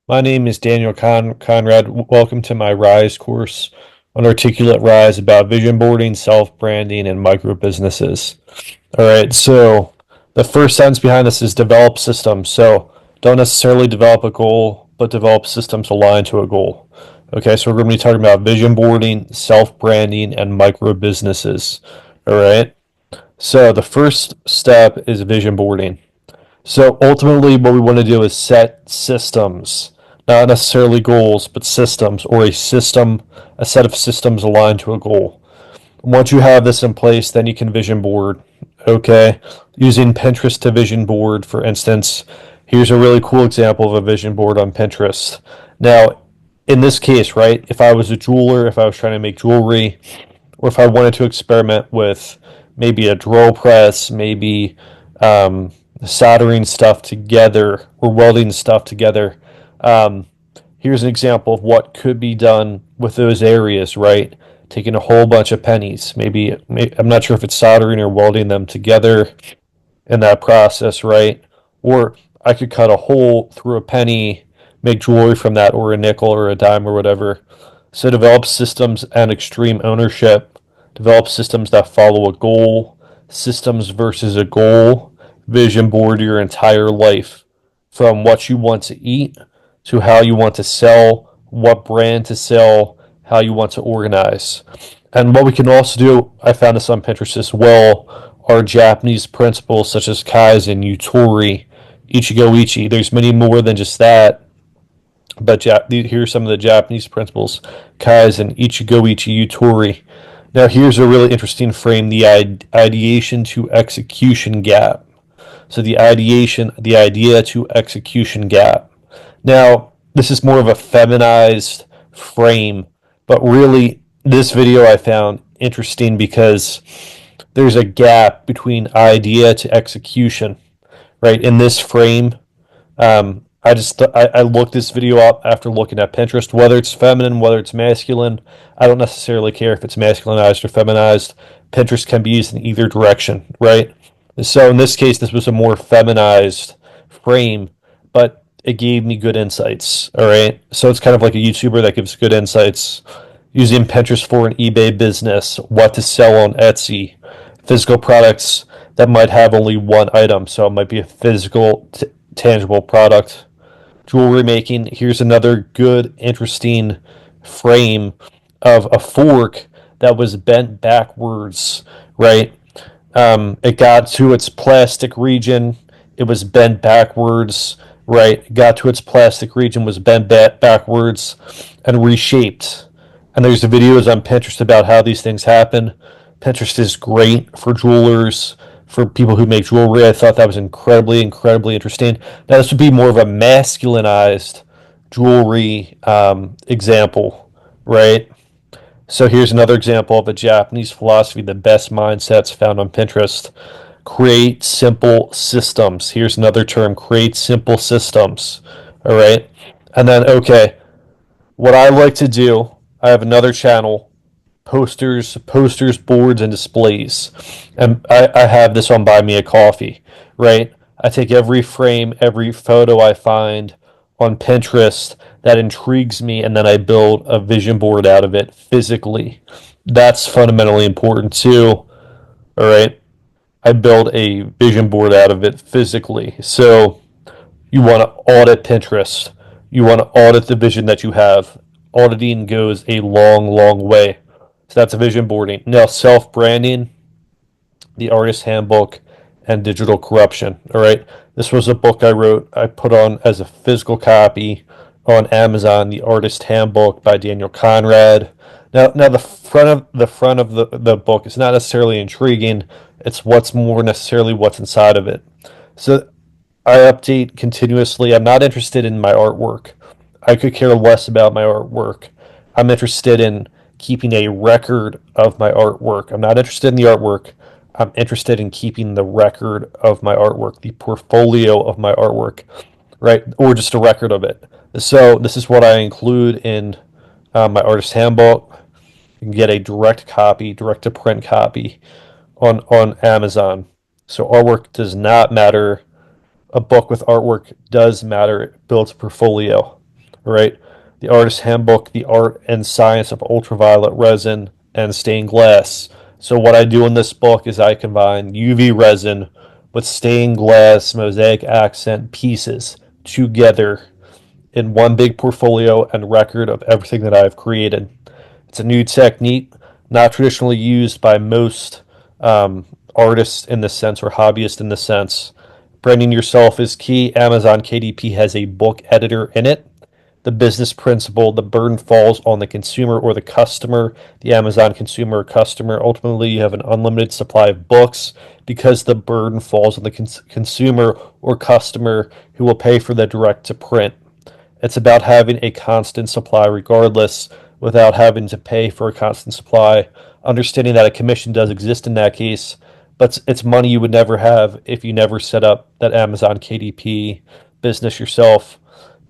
My name is Daniel Conrad. Welcome to my Rise course on Articulate Rise about vision boarding, self-branding, and micro businesses. All right, so the first sentence behind this is develop systems. So don't necessarily develop a goal, but develop systems aligned to a goal. Okay, so we're going to be talking about vision boarding, self-branding, and micro businesses. All right, so the first step is vision boarding. So ultimately, what we want to do is set systems, not necessarily goals, but systems, or a set of systems aligned to a goal. Once you have this in place, then you can vision board. Okay, using Pinterest to vision board, for instance, here's a really cool example of a vision board on Pinterest. Now, in this case, right, if I was a jeweler, if I was trying to make jewelry, or if I wanted to experiment with maybe a drill press, maybe soldering stuff together or welding stuff together. Um, Here's an example of what could be done with those areas, right? Taking a whole bunch of pennies, maybe I'm not sure if it's soldering or welding them together in that process, right? Or I could cut a hole through a penny, make jewelry from that, or a nickel or a dime or whatever. So develop systems and extreme ownership, develop systems that follow a goal, systems versus a goal, vision board your entire life from what you want to eat to how you want to sell, what brand to sell, how you want to organize. And what we can also do, I found this on Pinterest as well, are Japanese principles such as Kaizen, Yutori, Ichigo Ichi. There's many more than just that, but here's some of the Japanese principles: Kaizen, Ichigo Ichi, Yutori. Now, here's a really interesting frame: the ideation to execution gap. So the idea to execution gap. Now, this is more of a feminized frame, but really, this video I found interesting because there's a gap between idea to execution, right? In this frame, I looked this video up after looking at Pinterest, whether it's feminine, whether it's masculine. I don't necessarily care if it's masculinized or feminized. Pinterest can be used in either direction, right? So in this case, this was a more feminized frame, but it gave me good insights. All right. So it's kind of like a YouTuber that gives good insights using Pinterest for an eBay business, what to sell on Etsy, physical products that might have only one item. So it might be a physical, tangible product. Jewelry making. Here's another good, interesting frame of a fork that was bent backwards, right? It got to its plastic region, it was bent backwards, right? It got to its plastic region, was bent backwards and reshaped. And there's videos on Pinterest about how these things happen. Pinterest is great for jewelers, for people who make jewelry. I thought that was incredibly interesting. Now, this would be more of a masculinized jewelry example, right? So here's another example of a Japanese philosophy: the best mindsets found on Pinterest. Create simple systems. Here's another term: create simple systems. All right. And then, okay, what I like to do, I have another channel: posters, boards, and displays. And I have this on Buy Me a Coffee, right? I take every frame, every photo I find on Pinterest that intrigues me, and then I build a vision board out of it physically. That's fundamentally important too. All right. I build a vision board out of it physically. So you want to audit Pinterest. You want to audit the vision that you have. Auditing goes a long way. So that's vision boarding. Now, self branding, the Artist Handbook, and Digital Corruption. All right. This was a book I wrote. I put on as a physical copy on Amazon, the Artist Handbook by Daniel Conrad. Now the book is not necessarily intriguing. It's what's more necessarily what's inside of it. So I update continuously. I'm not interested in my artwork. I could care less about my artwork. I'm interested in keeping a record of my artwork. I'm not interested in the artwork. I'm interested in keeping the record of my artwork, the portfolio of my artwork, right? Or just a record of it. So this is what I include in my artist handbook. You can get a direct copy, direct to print copy on Amazon. So artwork does not matter. A book with artwork does matter. It builds a portfolio. right? The Artist's Handbook, The Art and Science of Ultraviolet Resin and Stained Glass. So what I do in this book is I combine UV resin with stained glass mosaic accent pieces together in one big portfolio and record of everything that I've created. It's a new technique, not traditionally used by most artists in this sense or hobbyists in this sense. Branding yourself is key. Amazon KDP has a book editor in it. The business principle, the burden falls on the consumer or the customer, the Amazon consumer or customer. Ultimately, you have an unlimited supply of books because the burden falls on the consumer or customer who will pay for the direct to print. It's about having a constant supply regardless without having to pay for a constant supply, understanding that a commission does exist in that case, but it's money you would never have if you never set up that Amazon KDP business yourself.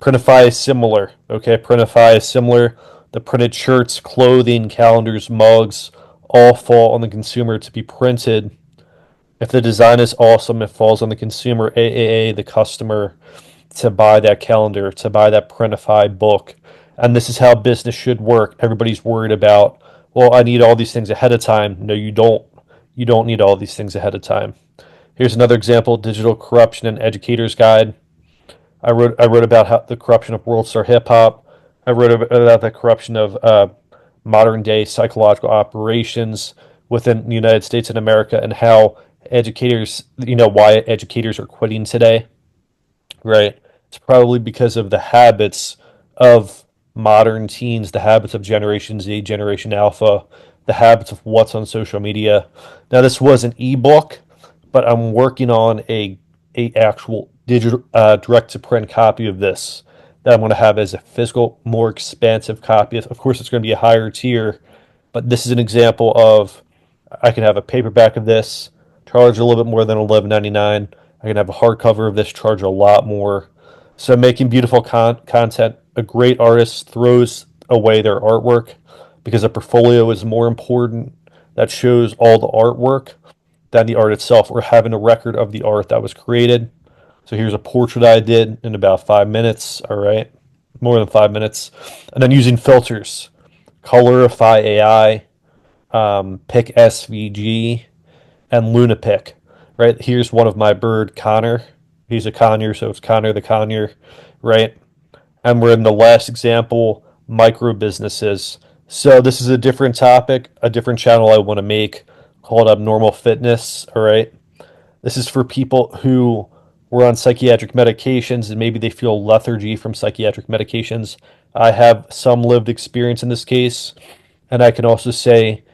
Printify is similar, okay? Printify is similar. The printed shirts, clothing, calendars, mugs all fall on the consumer to be printed. If the design is awesome, it falls on the consumer, AAA, the customer, to buy that calendar, to buy that printified book. And this is how business should work. Everybody's worried about, well, I need all these things ahead of time. No, you don't. You don't need all these things ahead of time. Here's another example: Digital Corruption and Educator's Guide. I wrote about how the corruption of world star hip hop. I wrote about the corruption of modern day psychological operations within the United States and America, and how educators, why educators are quitting today, right? It's probably because of the habits of modern teens, the habits of Generation Z, Generation Alpha, the habits of what's on social media. Now, this was an ebook, but I'm working on a actual digital direct to print copy of this that I'm going to have as a physical, more expansive copy. Of course, it's going to be a higher tier, but this is an example of I can have a paperback of this, charge a little bit more than $11.99. I can have a hardcover of this, charge a lot more. So making beautiful content. A great artist throws away their artwork because a portfolio is more important that shows all the artwork than the art itself, or having a record of the art that was created. So here's a portrait I did in about 5 minutes. All right, more than 5 minutes, and then using filters, Colorify AI, Pick SVG, and Lunapic. Right, here's one of my bird, Connor. He's a conure, so it's Connor the conure, right? And we're in the last example, micro businesses. So this is a different topic, a different channel I want to make called Abnormal Fitness. All right, this is for people who were on psychiatric medications and maybe they feel lethargy from psychiatric medications. I have some lived experience in this case, and I can also say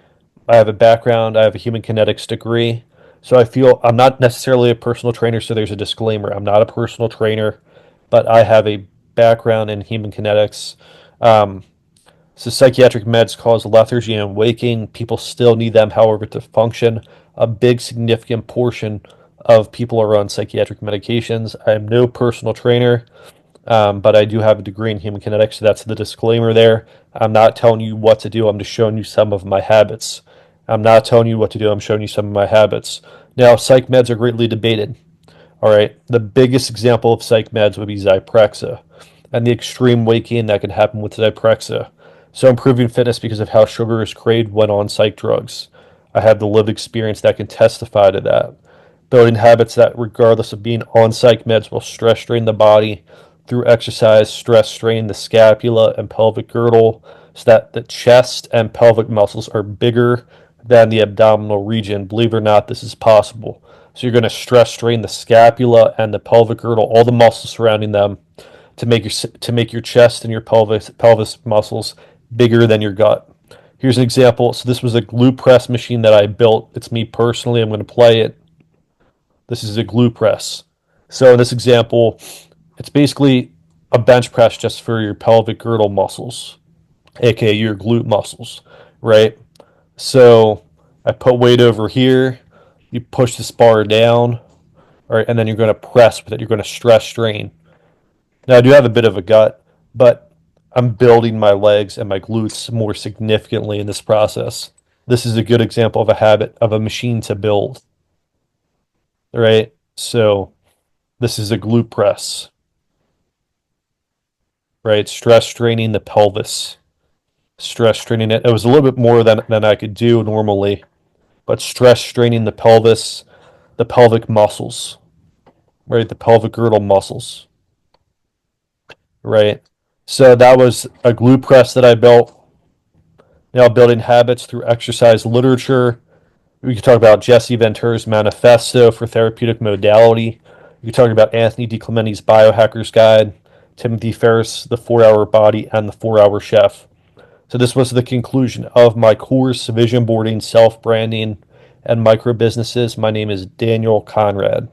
I have a background, I have a human kinetics degree. So I feel I'm not necessarily a personal trainer, so there's a disclaimer. I'm not a personal trainer, but I have a background in human kinetics. Um, so psychiatric meds cause lethargy and waking. People still need them, however, to function. A big significant portion of people are on psychiatric medications. I am no personal trainer, but I do have a degree in human kinetics, so that's the disclaimer there. I'm not telling you what to do. I'm just showing you some of my habits. I'm not telling you what to do. I'm showing you some of my habits. Now, psych meds are greatly debated. All right, the biggest example of psych meds would be Zyprexa and the extreme weight gain that can happen with Zyprexa. So improving fitness because of how sugar is craved when on psych drugs. I have the lived experience that can testify to that. Building habits that, regardless of being on psych meds, will stress strain the body through exercise, stress strain the scapula and pelvic girdle so that the chest and pelvic muscles are bigger than the abdominal region. Believe it or not, this is possible. So you're going to stress strain the scapula and the pelvic girdle, all the muscles surrounding them, to make your chest and your pelvis muscles bigger than your gut. Here's an example. So this was a glute press machine that I built. It's me personally. I'm going to play it. This is a glute press. So in this example, it's basically a bench press just for your pelvic girdle muscles, aka your glute muscles, right? So I put weight over here, you push this bar down, all right, and then you're going to press with it. You're going to stress strain. Now I do have a bit of a gut, but I'm building my legs and my glutes more significantly in this process. This is a good example of a habit of a machine to build, right? So this is a glute press. right? Stress straining the pelvis, stress straining it. It was a little bit more than I could do normally, but stress straining the pelvis, the pelvic muscles, right? The pelvic girdle muscles, right? So that was a glute press that I built. Now, building habits through exercise literature. We could talk about Jesse Ventura's Manifesto for Therapeutic Modality. We could talk about Anthony DiClementi's Biohacker's Guide, Timothy Ferriss' The 4-Hour Body, and The 4-Hour Chef. So this was the conclusion of my course, Vision Boarding, Self-Branding, and Micro Businesses. My name is Daniel Conrad.